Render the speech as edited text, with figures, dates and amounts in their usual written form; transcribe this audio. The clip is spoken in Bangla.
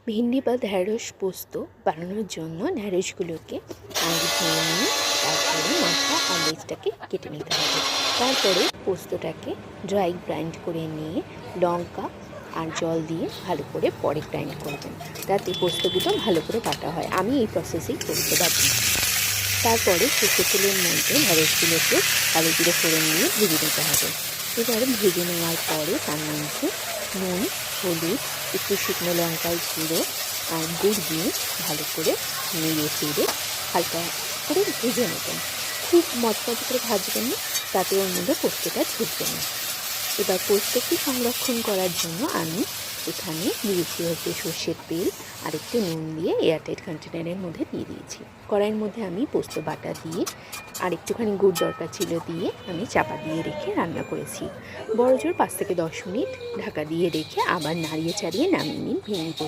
ভিন্ডি বা ঢ্যাঁড়স পোস্ত বানানোর জন্য ঢ্যাঁড়সগুলোকে আগে ধুয়ে নিয়ে তারপরে মাথা আর লেজটাকে কেটে নিতে হবে। তারপরে পোস্তটাকে ড্রাই গ্রাইন্ড করে নিয়ে লঙ্কা আর জল দিয়ে ভালো করে পরে গ্রাইন্ড করবেন, তাতে পোস্তগুলো ভালো করে বাটা হয়। আমি এই প্রসেসেই পোস্ত বাটি। তারপরে সর্ষের তেলের মধ্যে ঢ্যাঁড়সগুলোকে কালো জিরে ফোড়ন নিয়ে ভেজে নিতে হবে। এবার ভেজে নেওয়ার পরে তার মধ্যে নুন, হলুদ, একটু শুকনো লঙ্কার গুঁড়ো আর গুড় দিয়ে ভালো করে নেড়ে চেড়ে হালকা করে ভেজে নেবেন। খুব মচমচ করে ভাজবেন না, তাতে ওর মধ্যে পোস্তটা ঢুকবে না। এবার পোস্তকে সংরক্ষণ করার জন্য আমি এখানে দিয়েছি সর্ষের তেল আর একটু নুন দিয়ে এয়ারটাইট কন্টেনারের মধ্যে দিয়ে দিয়েছি। কড়াইয়ের মধ্যে আমি পোস্ত বাটা দিয়ে আর একটুখানি গুড় দরকার ছিল দিয়ে আমি চাপা দিয়ে রেখে রান্না করেছি। বড়জোর 5 থেকে 10 মিনিট ঢাকা দিয়ে রেখে আবার নাড়িয়ে চাড়িয়ে নামিয়ে নিন ভেঙে পোস্ত।